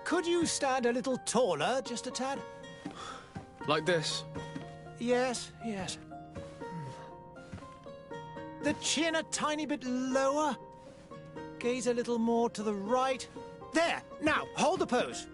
Could you stand a little taller, just a tad? Like this? Yes, yes. The chin a tiny bit lower. Gaze a little more to the right. There! Now, hold the pose.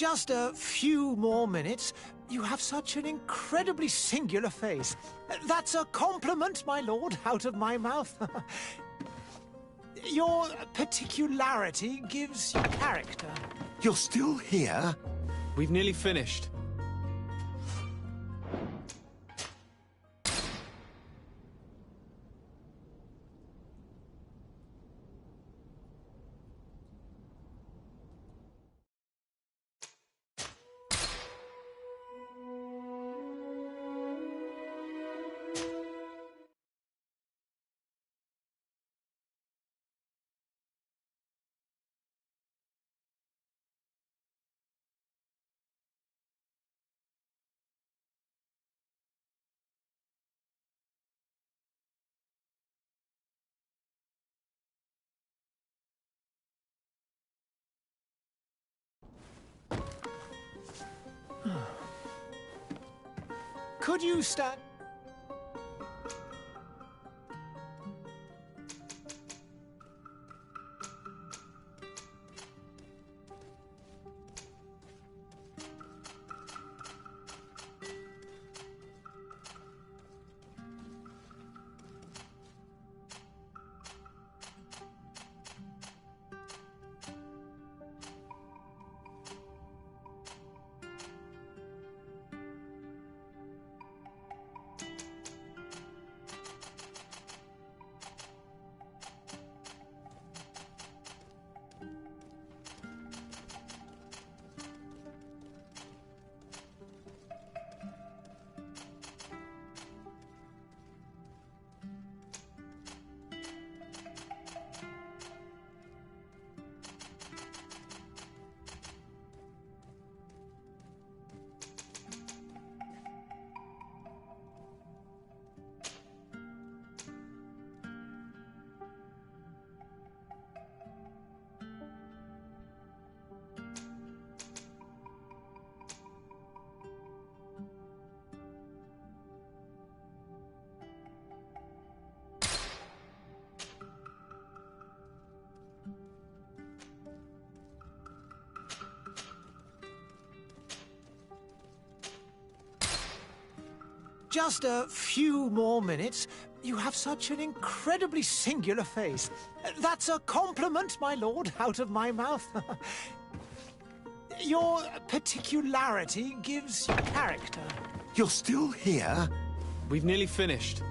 Just a few more minutes. You have such an incredibly singular face. That's a compliment, my lord, out of my mouth. Your particularity gives you character. You're still here? We've nearly finished. Could you stand? Just a few more minutes. You have such an incredibly singular face. That's a compliment, my lord, out of my mouth. Your particularity gives you character. You're still here? We've nearly finished.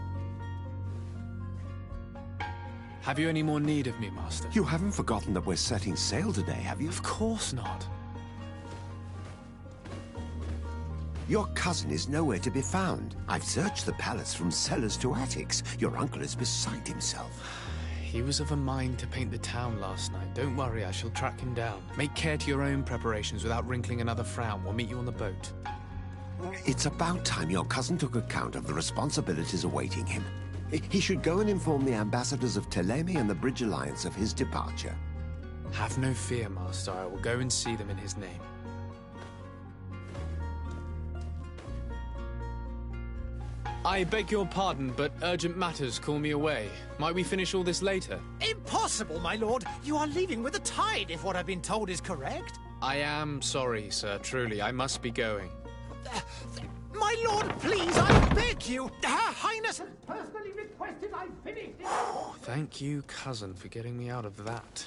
Have you any more need of me, Master? You haven't forgotten that we're setting sail today, have you? Of course not. Your cousin is nowhere to be found. I've searched the palace from cellars to attics. Your uncle is beside himself. He was of a mind to paint the town last night. Don't worry, I shall track him down. Make care to your own preparations without wrinkling another frown. We'll meet you on the boat. It's about time your cousin took account of the responsibilities awaiting him. He should go and inform the ambassadors of Telemi and the Bridge Alliance of his departure. Have no fear, Master. I will go and see them in his name. I beg your pardon, but urgent matters call me away. Might we finish all this later? Impossible, my lord. You are leaving with the tide, if what I've been told is correct. I am sorry, sir. Truly, I must be going. My lord, please, I beg you. Her Highness has personally requested I finish this. Thank you, cousin, for getting me out of that.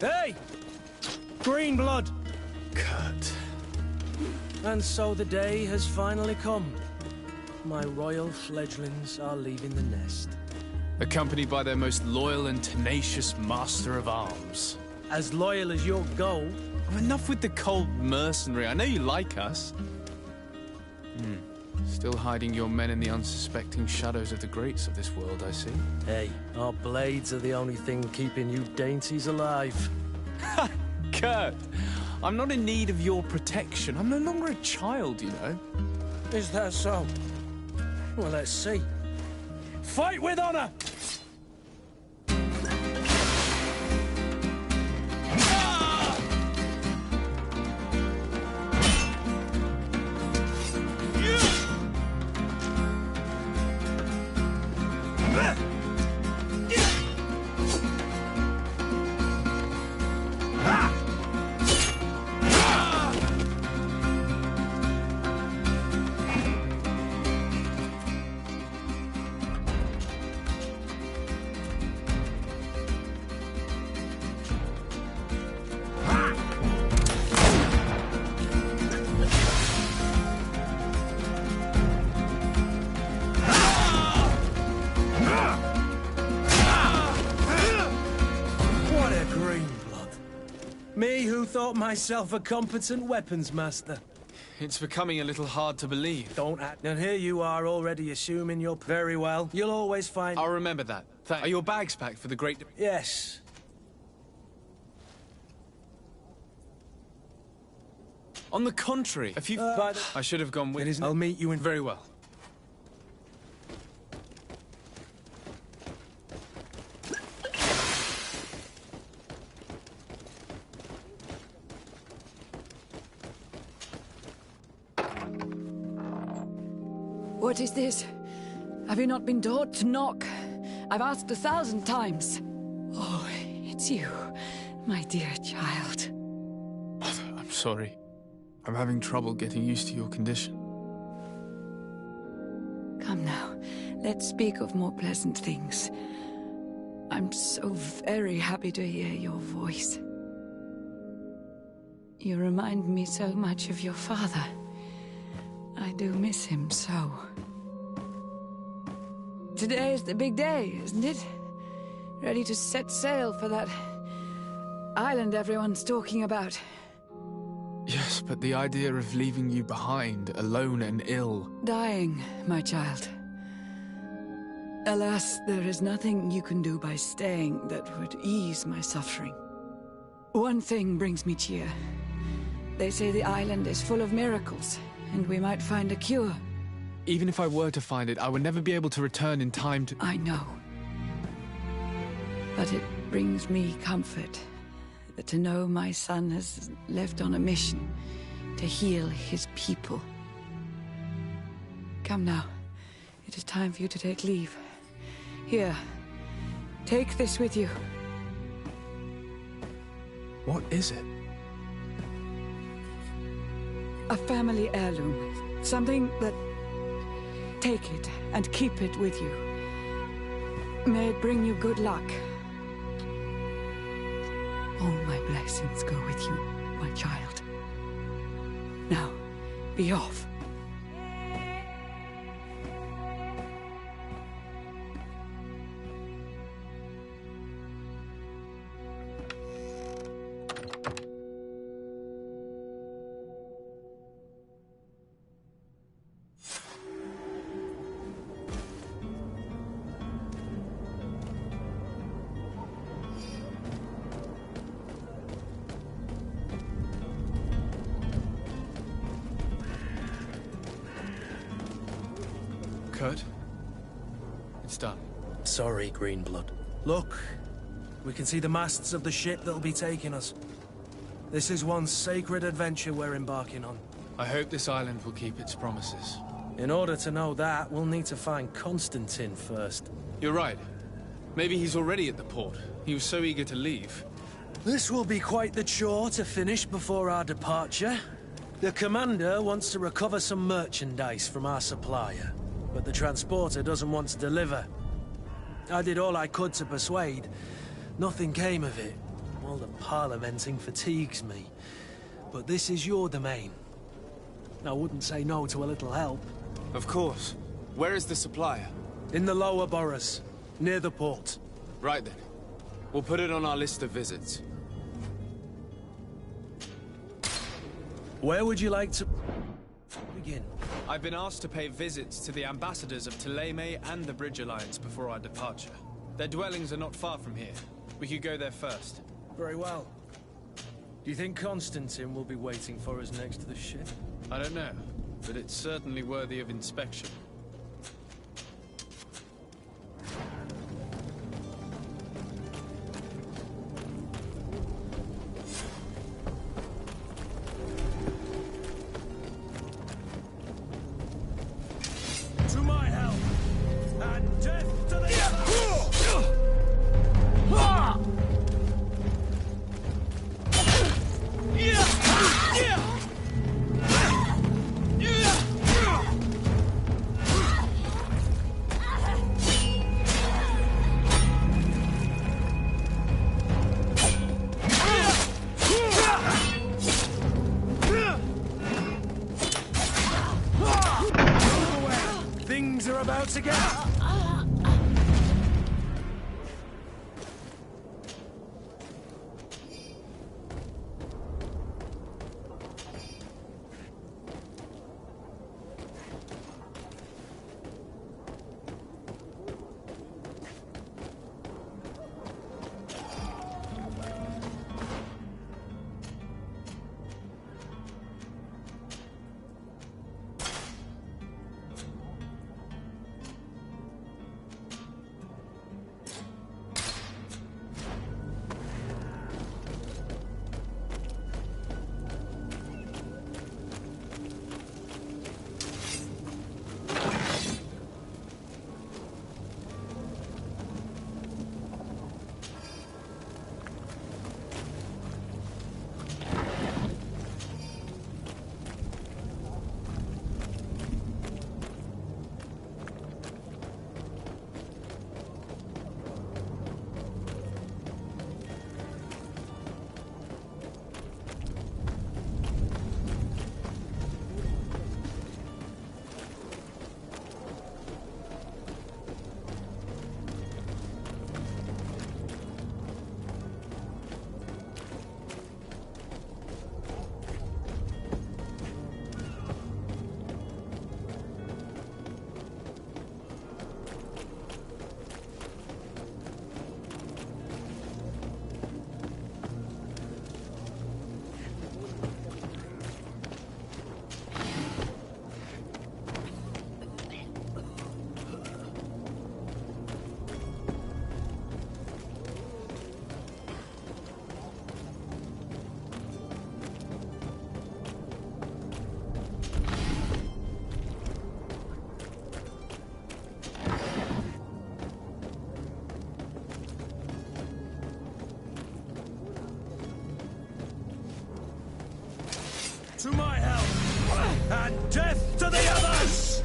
Hey! Green blood! Kurt. And so the day has finally come. My royal fledglings are leaving the nest. Accompanied by their most loyal and tenacious master of arms. As loyal as your gold. Oh, enough with the cold mercenary. I know you like us. Still hiding your men in the unsuspecting shadows of the greats of this world, I see. Hey, our blades are the only thing keeping you dainties alive. Kurt, I'm not in need of your protection. I'm no longer a child, you know. Is that so? Well, let's see. Fight with honor! Me who thought myself a competent weapons master. It's becoming a little hard to believe. Don't act. And here you are already assuming you're very well. You'll always find... I'll remember that. Are your bags packed for the great... Yes. On the contrary, if you... I should have gone with... I'll meet you in... Very well. What is this? Have you not been taught to knock? I've asked 1,000 times. Oh, it's you, my dear child. Mother, I'm sorry. I'm having trouble getting used to your condition. Come now, let's speak of more pleasant things. I'm so very happy to hear your voice. You remind me so much of your father. I do miss him so. Today is the big day, isn't it? Ready to set sail for that island everyone's talking about. Yes, but the idea of leaving you behind, alone and ill... Dying, my child. Alas, there is nothing you can do by staying that would ease my suffering. One thing brings me cheer. They say the island is full of miracles, and we might find a cure. Even if I were to find it, I would never be able to return in time to... I know. But it brings me comfort to know my son has left on a mission to heal his people. Come now. It is time for you to take leave. Here, take this with you. What is it? A family heirloom. Something that... Take it and keep it with you. May it bring you good luck. All my blessings go with you, my child. Now, be off. Kurt? It's done. Sorry, Greenblood. Look, we can see the masts of the ship that'll be taking us. This is one sacred adventure we're embarking on. I hope this island will keep its promises. In order to know that, we'll need to find Constantine first. You're right. Maybe he's already at the port. He was so eager to leave. This will be quite the chore to finish before our departure. The commander wants to recover some merchandise from our supplier, but the transporter doesn't want to deliver. I did all I could to persuade. Nothing came of it. All the parliamenting fatigues me. But this is your domain. I wouldn't say no to a little help. Of course. Where is the supplier? In the lower boroughs, near the port. Right then. We'll put it on our list of visits. Where would you like to begin? I've been asked to pay visits to the ambassadors of Thélème and the Bridge Alliance before our departure. Their dwellings are not far from here. We could go there first. Very well. Do you think Constantine will be waiting for us next to the ship? I don't know, but it's certainly worthy of inspection. To my help, and death to the Things are about to get... To my help, and death to the others!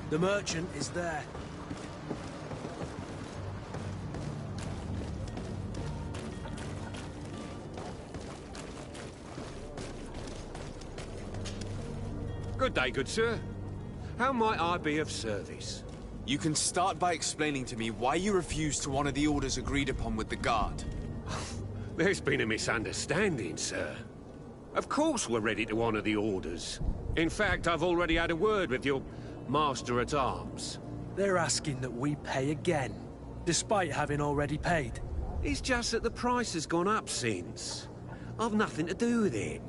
The merchant is there. Good day, good sir. How might I be of service? You can start by explaining to me why you refused to honor the orders agreed upon with the guard. There's been a misunderstanding, sir. Of course we're ready to honor the orders. In fact, I've already had a word with your master-at-arms. They're asking that we pay again, despite having already paid. It's just that the price has gone up since. I've nothing to do with it.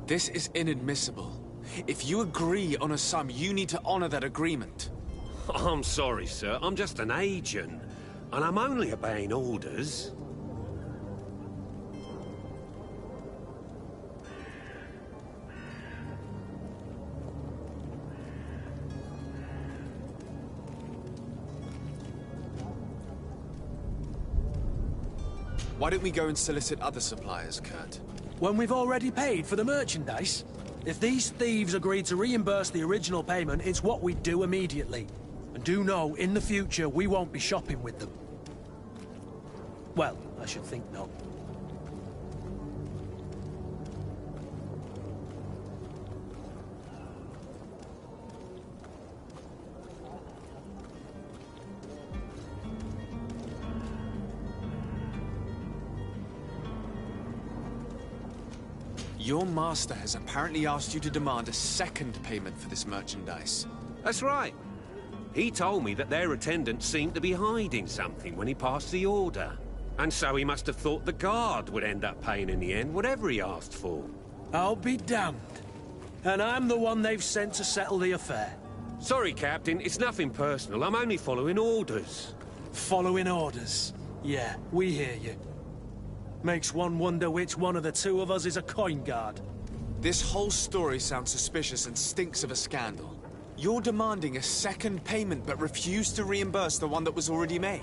This is inadmissible. If you agree on a sum, you need to honor that agreement. I'm sorry, sir. I'm just an agent. And I'm only obeying orders. Why don't we go and solicit other suppliers, Kurt? When we've already paid for the merchandise? If these thieves agreed to reimburse the original payment, it's what we'd do immediately. And do know, in the future, we won't be shopping with them. Well, I should think not. Your master has apparently asked you to demand a second payment for this merchandise. That's right. He told me that their attendant seemed to be hiding something when he passed the order. And so he must have thought the guard would end up paying in the end, whatever he asked for. I'll be damned. And I'm the one they've sent to settle the affair. Sorry, Captain, it's nothing personal. I'm only following orders. Following orders. Yeah, we hear you. Makes one wonder which one of the two of us is a coin guard. This whole story sounds suspicious and stinks of a scandal. You're demanding a second payment but refuse to reimburse the one that was already made.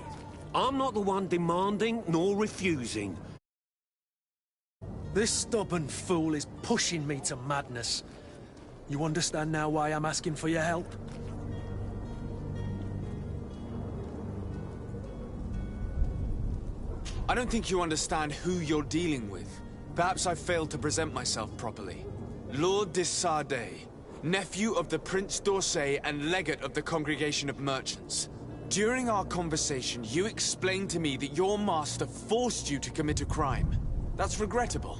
I'm not the one demanding nor refusing. This stubborn fool is pushing me to madness. You understand now why I'm asking for your help? I don't think you understand who you're dealing with. Perhaps I failed to present myself properly. Lord de Sardet, nephew of the Prince d'Orsay and legate of the Congregation of Merchants. During our conversation, you explained to me that your master forced you to commit a crime. That's regrettable,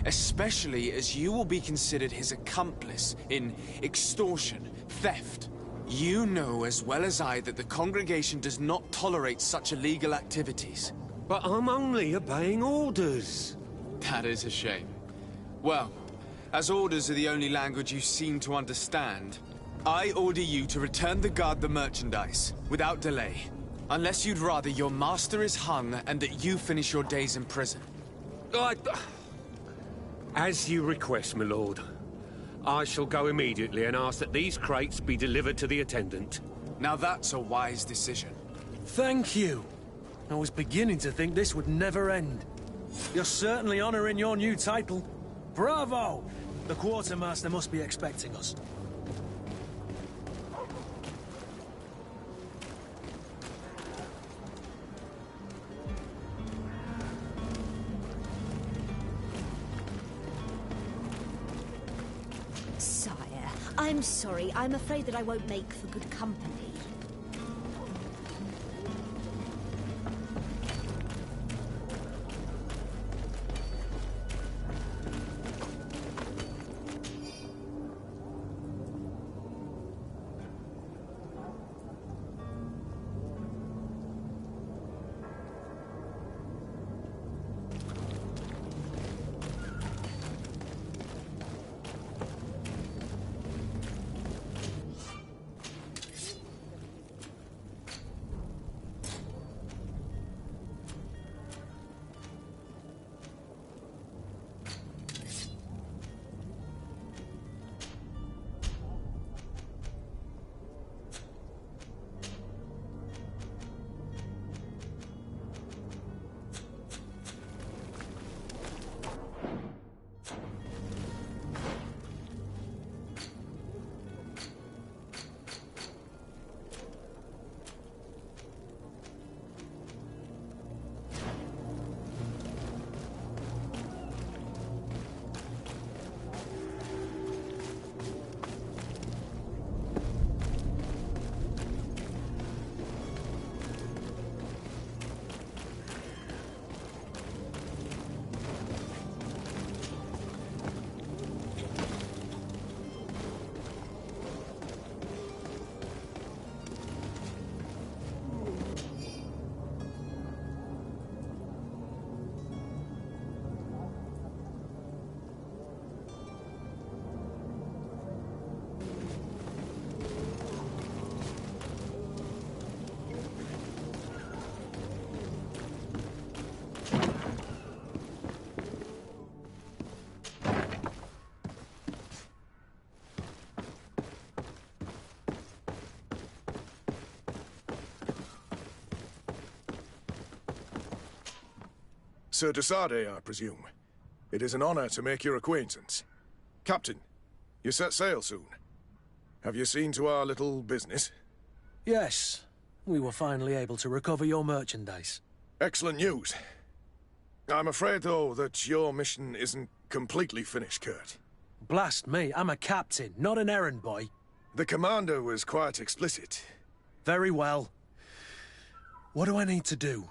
especially as you will be considered his accomplice in extortion, theft. You know as well as I that the congregation does not tolerate such illegal activities. But I'm only obeying orders. That is a shame. Well, as orders are the only language you seem to understand, I order you to return the guard the merchandise, without delay. Unless you'd rather your master is hung and that you finish your days in prison. As you request, my lord. I shall go immediately and ask that these crates be delivered to the attendant. Now that's a wise decision. Thank you. I was beginning to think this would never end. You're certainly honoring your new title. Bravo! The quartermaster must be expecting us. Sire, I'm sorry. I'm afraid that I won't make for good company. Sir de Sardet, I presume. It is an honor to make your acquaintance. Captain, you set sail soon. Have you seen to our little business? Yes. We were finally able to recover your merchandise. Excellent news. I'm afraid, though, that your mission isn't completely finished, Kurt. Blast me, I'm a captain, not an errand boy. The commander was quite explicit. Very well. What do I need to do?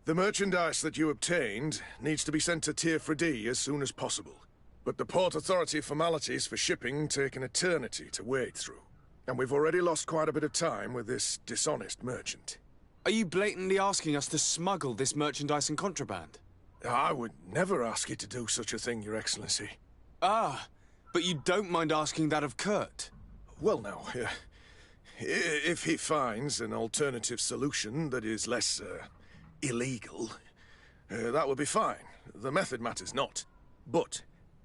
The merchandise that you obtained needs to be sent to Tier 4D as soon as possible. But the Port Authority formalities for shipping take an eternity to wade through. And we've already lost quite a bit of time with this dishonest merchant. Are you blatantly asking us to smuggle this merchandise and contraband? I would never ask you to do such a thing, Your Excellency. Ah, but you don't mind asking that of Kurt? Well, now, if he finds an alternative solution that is less, illegal, that would be fine. The method matters not. But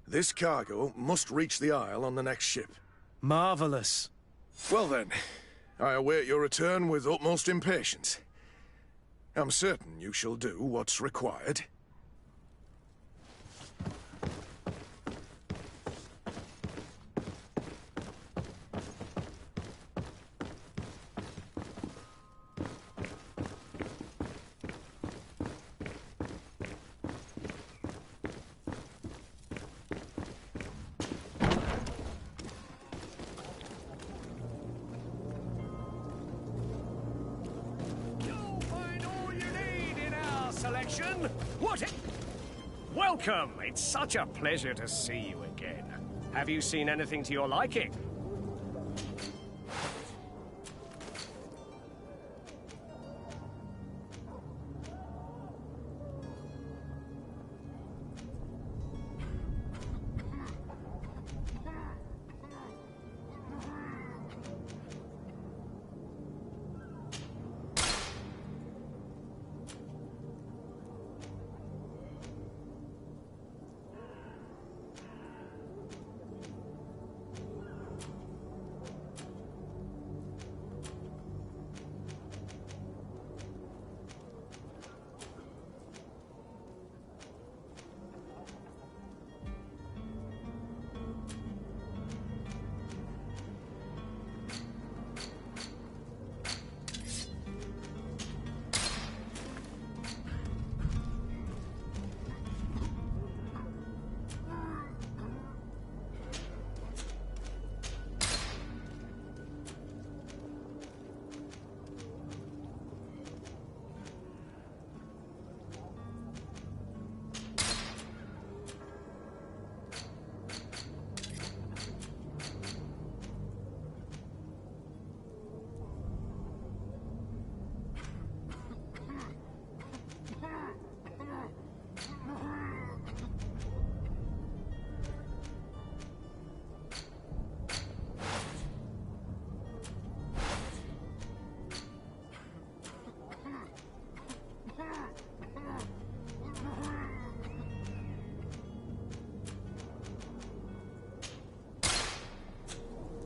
this cargo must reach the Isle on the next ship. Marvelous. Well then, I await your return with utmost impatience. I'm certain you shall do what's required. Welcome! It's such a pleasure to see you again. Have you seen anything to your liking?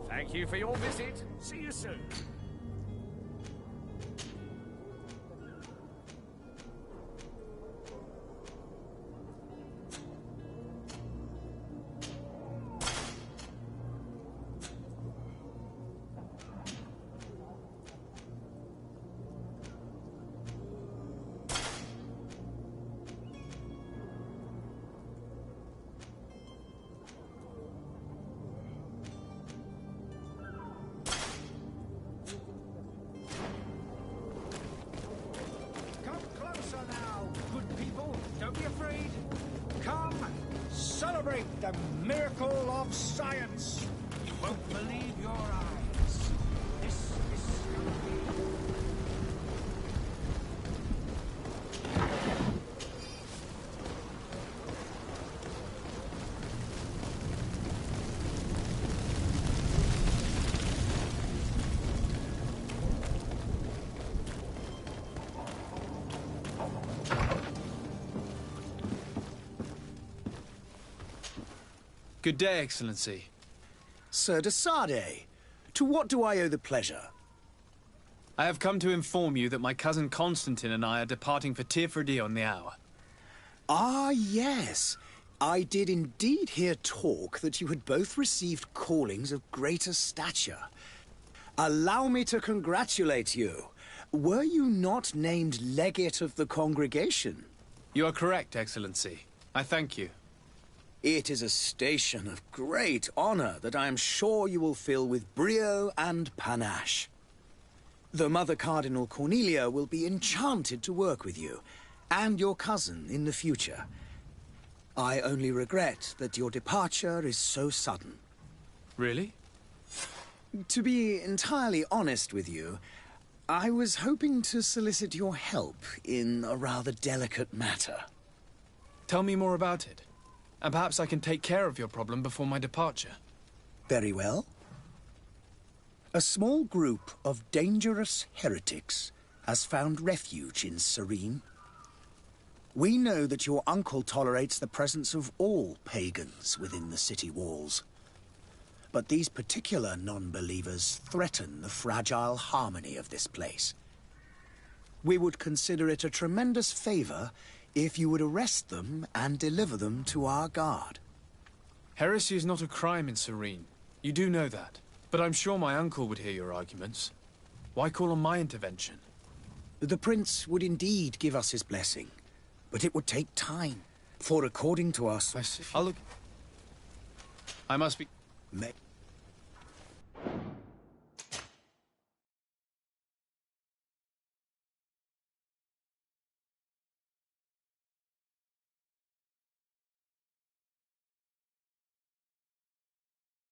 Thank you for your visit. See you soon. Celebrate the miracle of science. You won't believe your eyes. This discovery. Good day, Excellency. Sir de Sardet, to what do I owe the pleasure? I have come to inform you that my cousin Constantine and I are departing for Tier 4D on the hour. Ah, yes. I did indeed hear talk that you had both received callings of greater stature. Allow me to congratulate you. Were you not named legate of the congregation? You are correct, Excellency. I thank you. It is a station of great honor that I am sure you will fill with brio and panache. The Mother Cardinal Cornelia will be enchanted to work with you, and your cousin in the future. I only regret that your departure is so sudden. Really? To be entirely honest with you, I was hoping to solicit your help in a rather delicate matter. Tell me more about it, and perhaps I can take care of your problem before my departure. Very well. A small group of dangerous heretics has found refuge in Serene. We know that your uncle tolerates the presence of all pagans within the city walls. But these particular non-believers threaten the fragile harmony of this place. We would consider it a tremendous favor if you would arrest them and deliver them to our guard. Heresy is not a crime in Serene. You do know that. But I'm sure my uncle would hear your arguments. Why call on my intervention? The prince would indeed give us his blessing, but it would take time. For according to us... I'll look... I must be...